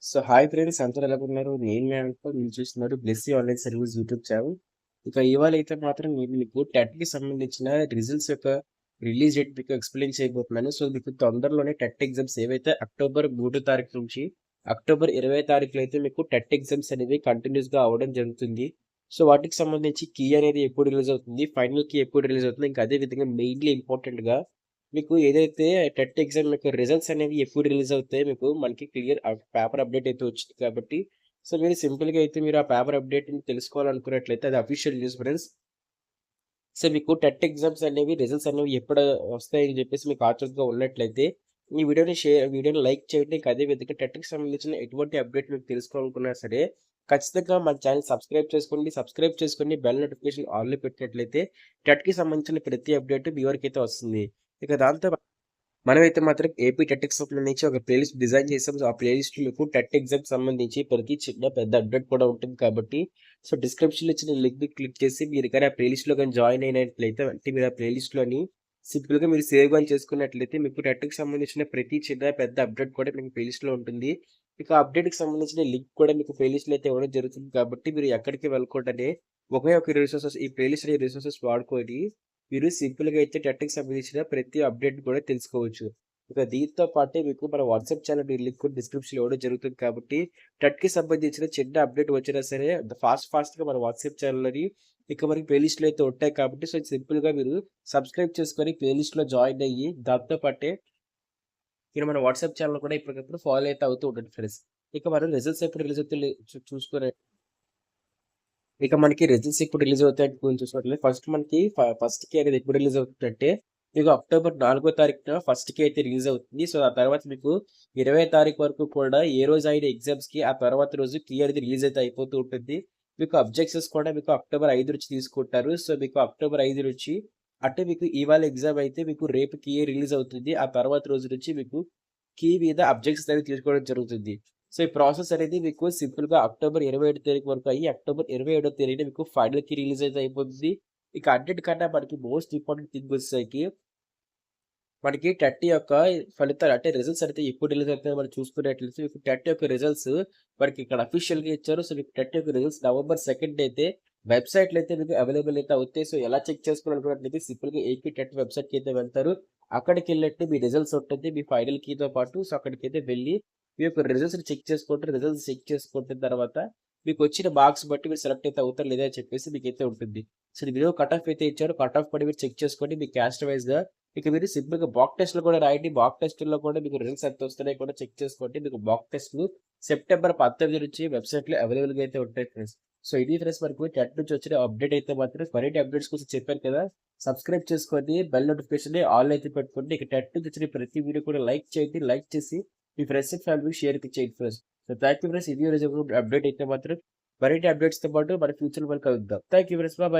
So hi friends అందరూ ఎలా ఉన్నారు? నేను మీ అంకుల్ మీరు చూస్తున్నారు Blessy online service YouTube channel. ఇక ఇవాళ అయితే మాత్రం నేను మీకు టెట్‌కి సంబంధించిన రిజల్ట్స్ యొక్క రిలీజ్ డేట్ మీకు ఎక్స్‌ప్లెయిన్ చేయబోతున్నాను. సో మీకు తొందరలోనే టెట్ ఎగ్జామ్స్ ఏవైతే అక్టోబర్ 3 తారీఖు నుంచి అక్టోబర్ 20 తారీఖులో అయితే మీకు టెట్ ఎగ్జామ్స్ అనేవి కంటిన్యూస్‌గా అవ్వడం జరుగుతుంది. సో వాటికి సంబంధించి కీ అనేది ఎప్పుడు రిలీజ్ అవుతుంది? ఫైనల్ కీ ఎప్పుడు రిలీజ్ అవుతుంది? ఇంకా అదే విధంగా మెయిన్‌లీ ఇంపార్టెంట్‌గా మీకు ఏదైతే టెట్ ఎగ్జామ్ యొక్క రిజల్ట్స్ అనేవి ఎప్పుడు రిలీజ్ అవుతాయో మీకు మనకి క్లియర్ పేపర్ అప్డేట్ అయితే వచ్చింది కాబట్టి, సో మీరు సింపుల్‌గా అయితే మీరు ఆ పేపర్ అప్డేట్‌ని తెలుసుకోవాలనుకున్నట్లయితే అది అఫీషియల్ న్యూస్ ఫ్రెండ్స్. సో మీకు టెట్ ఎగ్జామ్స్ అనేవి రిజల్ట్స్ అనేవి ఎప్పుడు వస్తాయని చెప్పేసి మీకు ఆతృతగా ఉన్నట్లయితే, ఈ వీడియోని లైక్ చేయండి. ఇంకా అదే విధంగా టెట్‌కి సంబంధించిన ఎటువంటి అప్డేట్ మీకు తెలుసుకోవాలనుకున్నా సరే, ఖచ్చితంగా మన ఛానెల్ సబ్స్క్రైబ్ చేసుకోండి. సబ్స్క్రైబ్ చేసుకొని బెల్ నోటిఫికేషన్ ఆల్‌లో పెట్టినట్లయితే టెట్‌కి సంబంధించిన ప్రతి అప్డేట్ మీ వరకైతే వస్తుంది. ఇక దాంతో మనమైతే మాత్రం ఏపీ టెట్‌కి సంబంధించి ఒక ప్లేలిస్ట్ డిజైన్ చేసాం. సో, ఆ ప్లేలిస్ట్ మీకు టెట్ ఎగ్జామ్‌కి సంబంధించి ప్రతి చిన్న, పెద్ద అప్డేట్ కూడా ఉంటుంది కాబట్టి, సో, డిస్క్రిప్షన్‌లో ఇచ్చిన లింక్‌ని క్లిక్ చేసి మీరు గాని ఆ ప్లేలిస్ట్‌లో గాని జాయిన్ అయినట్లయితే అంటే మీరు ఆ ప్లేలిస్ట్‌లోని సింపుల్‌గా మీరు సేవ్ గాని చేసుకున్నట్లయితే మీకు టెట్‌కి సంబంధించిన ప్రతి చిన్న, పెద్ద అప్డేట్ కూడా మీకు ప్లేలిస్ట్‌లో ఉంటుంది. ఇక అప్డేట్‌కి సంబంధించిన లింక్ కూడా మీకు ప్లేలిస్ట్‌లో అయితే ఇవ్వడం జరుగుతుంది కాబట్టి మీరు ఎక్కడికి వెళ్ళకుండానే ఒకే ఒక రిసోర్సెస్ ఈ ప్లేలిస్ట్ అనే రిసోర్సెస్ వాడుకొని మీరు సింపుల్‌గా అయితే టెట్‌కి సంబంధించిన ప్రతి అప్డేట్ కూడా తెలుసుకోవచ్చు. ఇక దీంతో పాటే మీకు మన వాట్సాప్ ఛానల్ లింక్ కూడా డిస్క్రిప్షన్‌లో ఇవ్వడం జరుగుతుంది కాబట్టి, టెట్‌కి సంబంధించిన చిన్న అప్డేట్ వచ్చినా సరే ఫాస్ట్‌గా మన వాట్సాప్ ఛానల్‌లోని ఇక మనకి ప్లే లిస్ట్‌లో అయితే ఉంటాయి కాబట్టి, సో సింపుల్‌గా మీరు సబ్స్క్రైబ్ చేసుకొని ప్లే లిస్ట్‌లో జాయిన్ అయ్యి దాంతో పాటే మీరు మన వాట్సాప్ ఛానల్ కూడా ఎప్పటికప్పుడు ఫాలో అయితే అవుతూ ఉండండి ఫ్రెండ్స్. ఇక మనం రిజల్ట్స్ ఎప్పుడు రిలీజ్ అవుతాయో చూసుకునే ఇక మనకి రిజల్ట్స్ ఎప్పుడు రిలీజ్ అవుతాయని కొంచెం చూసినట్లయితే ఫస్ట్ కే అనేది ఎప్పుడు రిలీజ్ అవుతుందంటే, మీకు అక్టోబర్ 4 తారీఖున ఫస్ట్ కే అయితే రిలీజ్ అవుతుంది. సో, ఆ తర్వాత మీకు 20 తారీఖు వరకు కూడా ఏ రోజు అయిన ఎగ్జామ్స్‌కి ఆ తర్వాత రోజు కీ అనేది రిలీజ్ అయితే అయిపోతూ ఉంటుంది. మీకు అబ్జెక్షన్స్ కూడా మీకు అక్టోబర్ 5 నుంచి తీసుకుంటారు. సో, మీకు అక్టోబర్ 5 నుంచి అంటే మీకు ఇవాళ ఎగ్జామ్ అయితే మీకు రేపు కీ రిలీజ్ అవుతుంది. ఆ తర్వాత రోజు నుంచి మీకు కీ మీద అబ్జెక్షన్స్ అనేవి తీసుకోవడం జరుగుతుంది. సో, ఈ ప్రాసెస్ అనేది మీకు సింపుల్‌గా అక్టోబర్ 27 తారీఖు వరకు అయ్యి, అక్టోబర్ 27 తేదీన మీకు ఫైనల్ కీ రిలీజ్ అయితే అయిపోతుంది. ఇక అన్నిటికన్నా మనకి మోస్ట్ ఇంపార్టెంట్ థింగ్ వచ్చేసరికి, మనకి టెట్ యొక్క ఫలితాలు అంటే రిజల్ట్స్ అయితే ఎప్పుడు రిలీజ్ అవుతాయో మనం చూసుకున్నట్లయితే, మీకు టెట్ యొక్క రిజల్ట్స్ మనకి ఇక్కడ అఫీషియల్‌గా ఇచ్చారు. సో, మీకు టెట్ యొక్క రిజల్ట్స్ నవంబర్ 2 అయితే వెబ్‌సైట్‌లో అయితే మీకు అవైలబుల్ అయితే అవుతాయి. సో, ఎలా చెక్ చేసుకోవాలనుకున్నట్లయితే సింపుల్‌గా ఏపీ టెట్ వెబ్‌సైట్‌కి అయితే వెళ్తారు. అక్కడికెళ్ళినట్టు మీ రిజల్ట్స్ ఉంటుంది. మీ ఫైనల్ కీతో పాటు సో, అక్కడికైతే వెళ్లి మీ యొక్క రిజల్ట్స్‌ని చెక్ చేసుకుంటారు. రిజల్ట్స్ చెక్ చేసుకుంటున్న తర్వాత మీకొచ్చిన మార్క్స్ బట్టి మీరు సెలెక్ట్ అయితే అవుతారు లేదా అని చెప్పేసి మీకైతే ఉంటుంది. సో, ఇది బిలో కట్ ఆఫ్ అయితే ఇచ్చారు. కట్ ఆఫ్ కూడా మీరు చెక్ చేసుకోండి. మీ క్యాస్ట్ వైస్‌గా ఇక మీరు సింపుల్‌గా మాక్ టెస్ట్‌లు కూడా రాయండి. మాక్ టెస్ట్‌ల్లో కూడా మీకు రిజల్ట్స్ ఎంత వస్తున్నాయో కూడా చెక్ చేసుకోండి. మీకు మాక్ టెస్ట్‌లు సెప్టెంబర్ 19 నుంచి వెబ్‌సైట్‌లో అవైలబుల్‌గా అయితే ఉంటాయి ఫ్రెండ్స్. సో, ఇది ఫ్రెండ్స్ మనకు టెట్ నుంచి వచ్చిన అప్డేట్ అయితే మాత్రం మరిన్ని అప్డేట్స్ కోసం చెప్పాను కదా! సబ్స్క్రైబ్ చేసుకోండి. బెల్ నోటిఫికేషన్‌ని ఆల్ అయితే పెట్టుకోండి. ఇక టెట్ నుంచి వచ్చిన ప్రతి వీడియో కూడా లైక్ చేయండి. లైక్ చేసి మీ ఫ్రెండ్స్ అండ్ ఫ్యామిలీకి షేర్ అయితే చేయండి friends. So, thank you friends. ఇది ఈరోజు అప్డేట్ అయితే మాత్రం మరిన్ని అప్డేట్స్‌తో పాటు మన ఫ్యూచర్‌లో మళ్ళీ కలుద్దాం. Thank you friends. బాయ్.